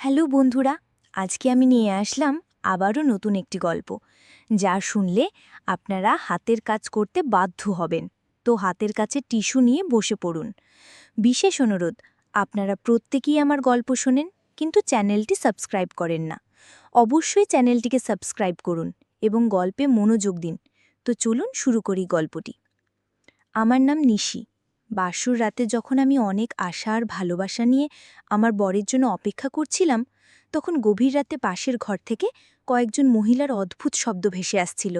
Hello বন্ধুরা, আজকে আমি নিয়ে আসলাম আবারও নতুন একটি গল্প, যা শুনলে আপনারা হাতের কাজ করতে বাধ্য হবেন। তো হাতের কাছে টিস্যু নিয়ে বসে পড়ুন। বিশেষ অনুরোধ, আপনারা প্রত্যেকেই আমার গল্প শোনেন, কিন্তু চ্যানেলটি সাবস্ক্রাইব করেন না। অবশ্যই চ্যানেলটিকে সাবস্ক্রাইব করুন এবং গল্পে মনোযোগ দিন। তো চলুন শুরু করি গল্পটি। আমার নাম নিশি। বাসর রাতে যখন আমি অনেক আশা আর ভালোবাসা নিয়ে আমার বরের জন্য অপেক্ষা করছিলাম, তখন গভীর রাতে পাশের ঘর থেকে কয়েকজন মহিলার অদ্ভুত শব্দ ভেসে আসছিল।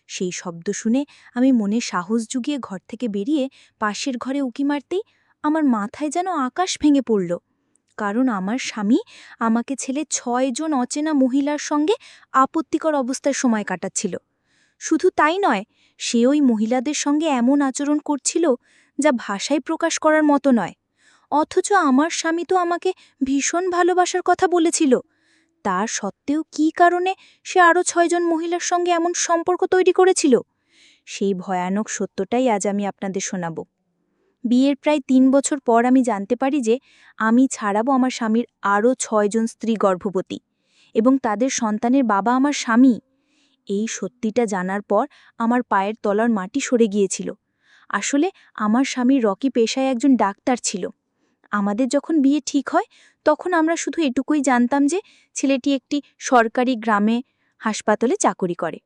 সেই শব্দ শুনে আমি মনে সাহস জুগিয়ে ঘর থেকে বেরিয়ে পাশের ঘরে উঁকি মারতেই আমার মাথায় যেন আকাশ ভেঙে পড়ল। কারণ আমার স্বামী আমাকে ছেলে ৬ জন অচেনা মহিলার সঙ্গে আপত্তিকর অবস্থায় সময় কাটাচ্ছিল। শুধু তাই নয়, সে ওই মহিলাদের সঙ্গে এমন আচরণ করছিল যা ভাষায় প্রকাশ করার মতো নয়। অথচ আমার স্বামী তো আমাকে ভীষণ ভালোবাসার কথা বলেছিল। তার সত্ত্বেও কী কারণে সে আরও ৬ জন মহিলার সঙ্গে এমন সম্পর্ক তৈরি করেছিল, সেই ভয়ানক সত্যটাই আজ আমি আপনাদের শোনাব। বিয়ের প্রায় ৩ বছর পর আমি জানতে পারি যে আমি ছাড়াবো আমার স্বামীর আরও ৬ জন স্ত্রী গর্ভবতী, এবং তাদের সন্তানের বাবা আমার স্বামী। এই সত্যিটা জানার পর আমার পায়ের তলার মাটি সরে গিয়েছিল। আসলে আমার স্বামীর রকি পেশায় একজন ডাক্তার ছিল। আমাদের যখন বিয়ে ঠিক হয়, তখন আমরা শুধু এটুকুই জানতাম যে ছেলেটি একটি সরকারি গ্রামে হাসপাতালে চাকরি করে।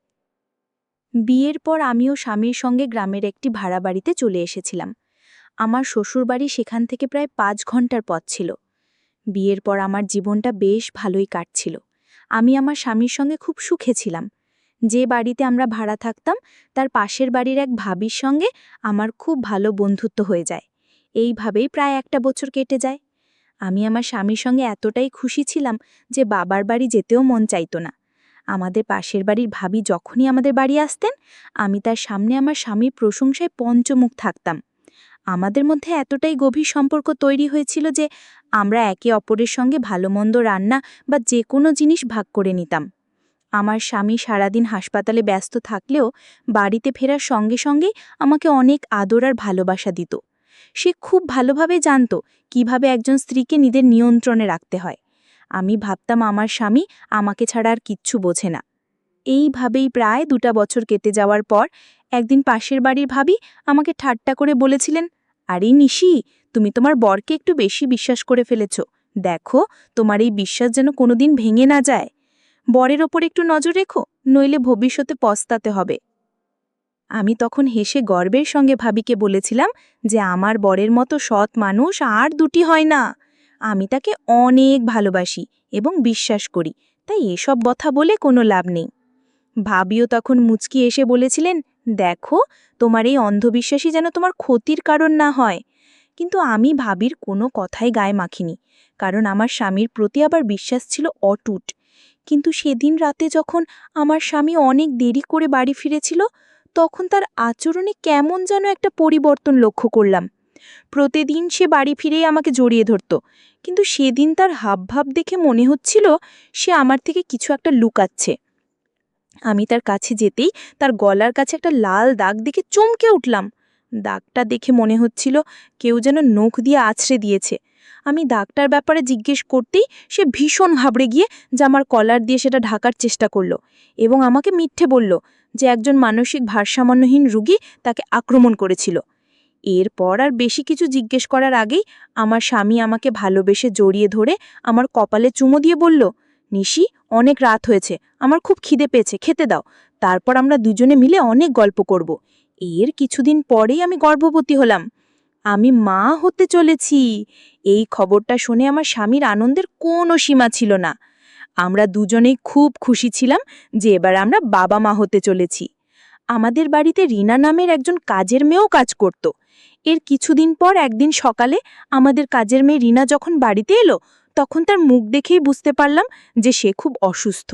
বিয়ের পর আমিও স্বামীর সঙ্গে গ্রামের একটি ভাড়া বাড়িতে চলে এসেছিলাম। আমার শ্বশুরবাড়ি সেখান থেকে প্রায় ৫ ঘন্টার পথ ছিল। বিয়ের পর আমার জীবনটা বেশ ভালোই কাটছিল। আমি আমার স্বামীর সঙ্গে খুব সুখে ছিলাম। যে বাড়িতে আমরা ভাড়া থাকতাম, তার পাশের বাড়ির এক ভাবির সঙ্গে আমার খুব ভালো বন্ধুত্ব হয়ে যায়। এইভাবেই প্রায় ১ বছর কেটে যায়। আমি আমার স্বামীর সঙ্গে এতটাই খুশি ছিলাম যে বাবার বাড়ি যেতেও মন চাইতো না। আমাদের পাশের বাড়ির ভাবি যখনই আমাদের বাড়ি আসতেন, আমি তার সামনে আমার স্বামীর প্রশংসায় পঞ্চমুখ থাকতাম। আমাদের মধ্যে এতটাই গভীর সম্পর্ক তৈরি হয়েছিল যে আমরা একে অপরের সঙ্গে ভালো-মন্দ রান্না বা যে কোনো জিনিস ভাগ করে নিতাম। আমার স্বামী সারাদিন হাসপাতালে ব্যস্ত থাকলেও বাড়িতে ফেরার সঙ্গে সঙ্গেই আমাকে অনেক আদর আর ভালোবাসা দিত। সে খুব ভালোভাবে জানত কিভাবে একজন স্ত্রীকে নিজের নিয়ন্ত্রণে রাখতে হয়। আমি ভাবতাম আমার স্বামী আমাকে ছাড়া আর কিচ্ছু বোঝে না। এইভাবেই প্রায় ২ বছর কেটে যাওয়ার পর একদিন পাশের বাড়ির ভাবি আমাকে ঠাট্টা করে বলেছিলেন, আরে নিশি, তুমি তোমার বরকে একটু বেশি বিশ্বাস করে ফেলেছ। দেখো, তোমার এই বিশ্বাস যেন কোনোদিন ভেঙে না যায়। বরের ওপর একটু নজর রেখো, নইলে ভবিষ্যতে পস্তাতে হবে। আমি তখন হেসে গর্বের সঙ্গে ভাবিকে বলেছিলাম যে আমার বরের মতো সৎ মানুষ আর দুটি হয় না। আমি তাকে অনেক ভালোবাসি এবং বিশ্বাস করি, তাই এসব কথা বলে কোনো লাভ নেই। ভাবিও তখন মুচকি এসে বলেছিলেন, দেখো, তোমার এই অন্ধবিশ্বাসই যেন তোমার ক্ষতির কারণ না হয়। কিন্তু আমি ভাবির কোনো কথাই গায়ে মাখিনি, কারণ আমার স্বামীর প্রতি আবার বিশ্বাস ছিল অটুট। কিন্তু সেদিন রাতে যখন আমার স্বামী অনেক দেরি করে বাড়ি ফিরেছিল, তখন তার আচরণে কেমন যেন একটা পরিবর্তন লক্ষ্য করলাম। প্রতিদিন সে বাড়ি ফিরেই আমাকে জড়িয়ে ধরত, কিন্তু সেদিন তার হাবভাব দেখে মনে হচ্ছিল সে আমার থেকে কিছু একটা লুকাচ্ছে। আমি তার কাছে যেতেই তার গলার কাছে একটা লাল দাগ দেখে চমকে উঠলাম। দাগটা দেখে মনে হচ্ছিল কেউ যেন নখ দিয়ে আছড়ে দিয়েছে। আমি দাগটার ব্যাপারে জিজ্ঞেস করতেই সে ভীষণ ঘাবড়ে গিয়ে জামার কলার দিয়ে সেটা ঢাকার চেষ্টা করল এবং আমাকে মিথ্যে বলল যে একজন মানসিক ভারসাম্যহীন রোগী তাকে আক্রমণ করেছিল। এরপর আর বেশি কিছু জিজ্ঞেস করার আগেই আমার স্বামী আমাকে ভালোবেসে জড়িয়ে ধরে আমার কপালে চুমো দিয়ে বলল, নিশি, অনেক রাত হয়েছে, আমার খুব খিদে পেয়েছে, খেতে দাও। তারপর আমরা দুজনে মিলে অনেক গল্প করব। এর কিছুদিন পরেই আমি গর্ভবতী হলাম। আমি মা হতে চলেছি। এই খবরটা শুনে আমার স্বামীর আনন্দের কোনো সীমা ছিল না। আমরা দুজনেই খুব খুশি ছিলাম যে এবার আমরা বাবা মা হতে চলেছি। আমাদের বাড়িতে রিনা নামের একজন কাজের মেয়েও কাজ করত। এর কিছুদিন পর একদিন সকালে আমাদের কাজের মেয়ে রিনা যখন বাড়িতে এলো, তখন তার মুখ দেখেই বুঝতে পারলাম যে সে খুব অসুস্থ।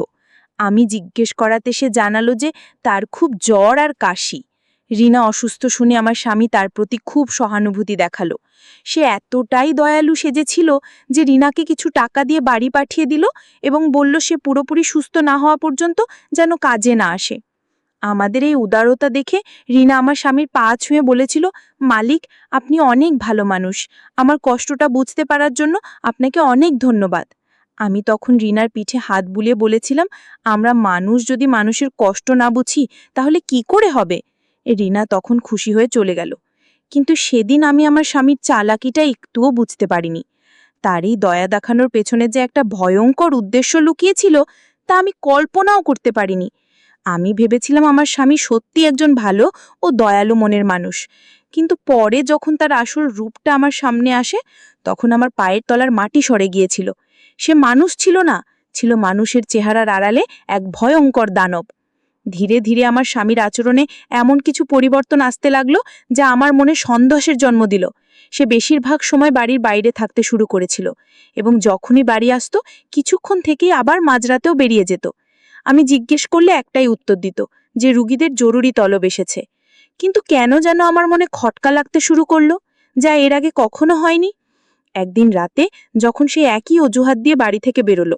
আমি জিজ্ঞেস করাতে সে জানালো যে তার খুব জ্বর আর কাশি। রিনা অসুস্থ শুনে আমার স্বামী তার প্রতি খুব সহানুভূতি দেখালো। সে এতটাই দয়ালু সেজেছিল যে রিনাকে কিছু টাকা দিয়ে বাড়ি পাঠিয়ে দিল এবং বলল সে পুরোপুরি সুস্থ না হওয়া পর্যন্ত যেন কাজে না আসে। আমাদের এই উদারতা দেখে রিনা আমার স্বামীর পা ছুঁয়ে বলেছিল, মালিক, আপনি অনেক ভালো মানুষ। আমার কষ্টটা বুঝতে পারার জন্য আপনাকে অনেক ধন্যবাদ। আমি তখন রিনার পিঠে হাত বুলিয়ে বলেছিলাম, আমরা মানুষ যদি মানুষের কষ্ট না বুঝি তাহলে কি করে হবে? রিনা তখন খুশি হয়ে চলে গেল। কিন্তু সেদিন আমি আমার স্বামীর চালাকিটা একটুও বুঝতে পারিনি। তারই দয়া দেখানোর পেছনে যে একটা ভয়ঙ্কর উদ্দেশ্য লুকিয়েছিল তা আমি কল্পনাও করতে পারিনি। আমি ভেবেছিলাম আমার স্বামী সত্যি একজন ভালো ও দয়ালু মনের মানুষ, কিন্তু পরে যখন তার আসল রূপটা আমার সামনে আসে তখন আমার পায়ের তলার মাটি সরে গিয়েছিল। সে মানুষ ছিল না, ছিল মানুষের চেহারার আড়ালে এক ভয়ঙ্কর দানব। ধীরে ধীরে আমার স্বামীর আচরণে এমন কিছু পরিবর্তন আসতে লাগলো যা আমার মনে সন্দেহের জন্ম দিল। সে বেশিরভাগ সময় বাড়ির বাইরে থাকতে শুরু করেছিল এবং যখনই বাড়ি আসতো কিছুক্ষণ থেকেই আবার মাঝরাতেও বেরিয়ে যেত। আমি জিজ্ঞেস করলে একটাই উত্তর দিত, যে রুগীদের জরুরি তলব এসেছে। কিন্তু কেন যেন আমার মনে খটকা লাগতে শুরু করলো, যা এর আগে কখনো হয়নি। একদিন রাতে যখন সে একই অজুহাত দিয়ে বাড়ি থেকে বেরোলো,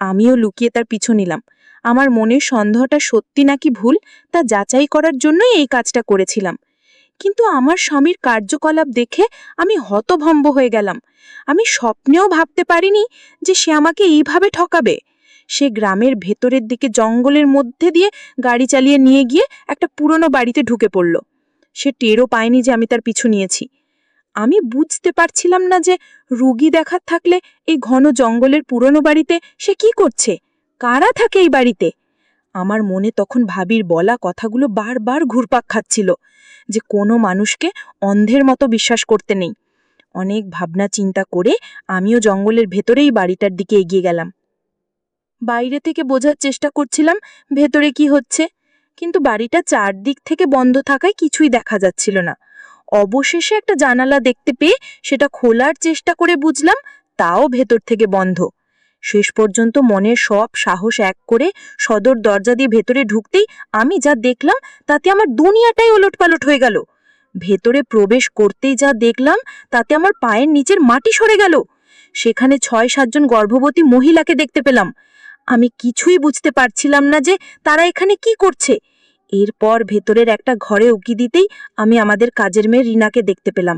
আমিও লুকিয়ে তার পিছু নিলাম। আমার মনের সন্দেহটা সত্যি নাকি ভুল তা যাচাই করার জন্যই এই কাজটা করেছিলাম। কিন্তু আমার স্বামীর কার্যকলাপ দেখে আমি হতভম্ব হয়ে গেলাম। আমি স্বপ্নেও ভাবতে পারিনি যে সে আমাকে এইভাবে ঠকাবে। সে গ্রামের ভেতরের দিকে জঙ্গলের মধ্যে দিয়ে গাড়ি চালিয়ে নিয়ে গিয়ে একটা পুরনো বাড়িতে ঢুকে পড়ল। সে টেরও পায়নি যে আমি তার পিছু নিয়েছি। আমি বুঝতে পারছিলাম না যে রুগী দেখার থাকলে এই ঘন জঙ্গলের পুরনো বাড়িতে সে কি করছে, কারা থাকে এই বাড়িতে। আমার মনে তখন ভাবির বলা কথাগুলো বারবার ঘুরপাক খাচ্ছিল, যে কোনো মানুষকে অন্ধের মতো বিশ্বাস করতে নেই। অনেক ভাবনা চিন্তা করে আমিও জঙ্গলের ভেতরেই বাড়িটার দিকে এগিয়ে গেলাম। বাইরে থেকে বোঝার চেষ্টা করছিলাম ভেতরে কি হচ্ছে, কিন্তু বাড়িটা চারদিক থেকে বন্ধ থাকায় কিছুই দেখা যাচ্ছিল না। অবশেষে একটা জানালা দেখতে পেয়ে সেটা খোলার চেষ্টা করে বুঝলাম তাও ভেতর থেকে বন্ধ। শেষ পর্যন্ত মনের সব সাহস এক করে সদর দরজা দিয়ে ভেতরে ঢুকতেই আমি যা দেখলাম তাতে আমার দুনিয়াটাই ওলটপালট হয়ে গেল। ভেতরে প্রবেশ করতেই যা দেখলাম তাতে আমার পায়ের নিচের মাটি সরে গেল। সেখানে ৬-৭ জন গর্ভবতী মহিলাকে দেখতে পেলাম। আমি কিছুই বুঝতে পারছিলাম না যে তারা এখানে কি করছে। এরপর ভেতরের একটা ঘরে উকি দিতেই আমি আমাদের কাজের মেয়ে রিনাকে দেখতে পেলাম।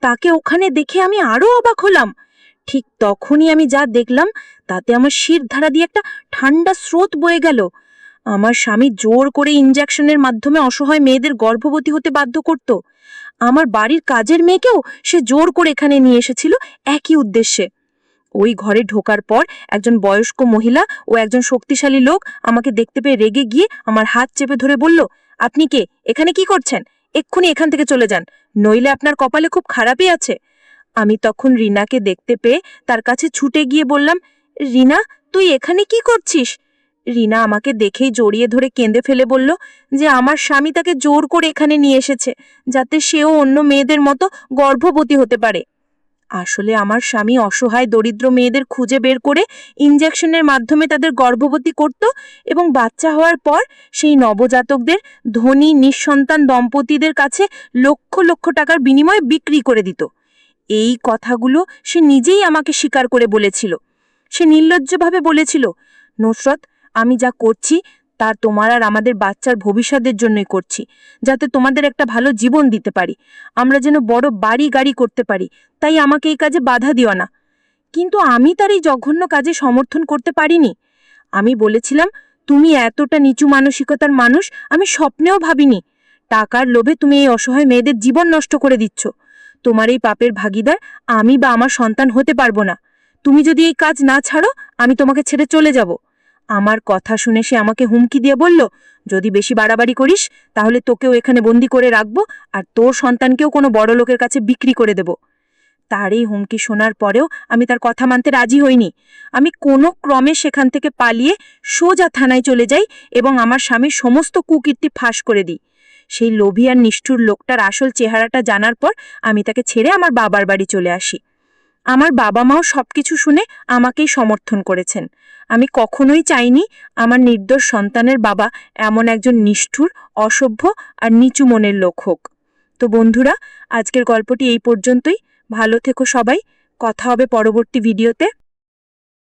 তাকে ওখানে দেখে আমি আরো অবাক হলাম। ঠিক তখনই আমি যা দেখলাম তাতে আমার শির ধারা দিয়ে একটা ঠান্ডা স্রোত বয়ে গেল। আমার স্বামী জোর করে ইনজেকশনের মাধ্যমে অসহায় মেয়েদের গর্ভবতী হতে বাধ্য করত। আমার বাড়ির কাজের মেয়েকেও সে জোর করে এখানে নিয়ে এসেছিল একই উদ্দেশ্যে। ওই ঘরে ঢোকার পর একজন বয়স্ক মহিলা ও একজন শক্তিশালী লোক আমাকে দেখতে পেয়ে রেগে গিয়ে আমার হাত চেপে ধরে বলল, আপনি কে, এখানে কি করছেন? এক্ষুনি এখান থেকে চলে যান, নইলে আপনার কপালে খুব খারাপই আছে। আমি তখন রিনাকে দেখতে পেয়ে তার কাছে ছুটে গিয়ে বললাম, রিনা, তুই এখানে কি করছিস? রিনা আমাকে দেখেই জড়িয়ে ধরে কেঁদে ফেলে বলল যে আমার স্বামী তাকে জোর করে এখানে নিয়ে এসেছে যাতে সেও অন্য মেয়েদের মতো গর্ভবতী হতে পারে। আসলে আমার স্বামী অসহায় দরিদ্র মেয়েদের খুঁজে বের করে ইনজেকশনের মাধ্যমে তাদের গর্ভবতী করত এবং বাচ্চা হওয়ার পর সেই নবজাতকদের ধনী নিঃসন্তান দম্পতিদের কাছে লক্ষ লক্ষ টাকার বিনিময়ে বিক্রি করে দিত। এই কথাগুলো সে নিজেই আমাকে স্বীকার করে বলেছিল। সে নির্লজ্জভাবে বলেছিল, নুসরত, আমি যা করছি তা তোমার আর আমাদের বাচ্চার ভবিষ্যতের জন্যই করছি, যাতে তোমাদের একটা ভালো জীবন দিতে পারি, আমরা যেন বড় বাড়ি গাড়ি করতে পারি, তাই আমাকে এই কাজে বাধা দিও না। কিন্তু আমি তার এই জঘন্য কাজে সমর্থন করতে পারিনি। আমি বলেছিলাম, তুমি এতটা নিচু মানসিকতার মানুষ আমি স্বপ্নেও ভাবিনি। টাকার লোভে তুমি এই অসহায় মেয়েদের জীবন নষ্ট করে দিচ্ছ। তোমার এই পাপের ভাগিদার আমি বা আমার সন্তান হতে পারবো না। তুমি যদি এই কাজ না ছাড়ো আমি তোমাকে ছেড়ে চলে যাব। আমার কথা শুনে সে আমাকে হুমকি দিয়ে বলল, যদি বেশি বাড়াবাড়ি করিস তাহলে তোকেও এখানে বন্দি করে রাখবো আর তোর সন্তানকেও কোনো বড় লোকের কাছে বিক্রি করে দেব। তার এই হুমকি শোনার পরেও আমি তার কথা মানতে রাজি হইনি। আমি কোনো ক্রমে সেখান থেকে পালিয়ে সোজা থানায় চলে যাই এবং আমার স্বামীর সমস্ত কুকীর্তি ফাঁস করে দিই। সেই লোভী আর নিষ্ঠুর লোকটার আসল চেহারাটা জানার পর আমি তাকে ছেড়ে আমার বাবার বাড়ি চলে আসি। আমার বাবা মাও সবকিছু শুনে আমাকেই সমর্থন করেছেন। আমি কখনোই চাইনি আমার নির্দোষ সন্তানের বাবা এমন একজন নিষ্ঠুর, অসভ্য আর নিচু মনের লোক হোক। তো বন্ধুরা, আজকের গল্পটি এই পর্যন্তই। ভালো থেকো সবাই, কথা হবে পরবর্তী ভিডিওতে।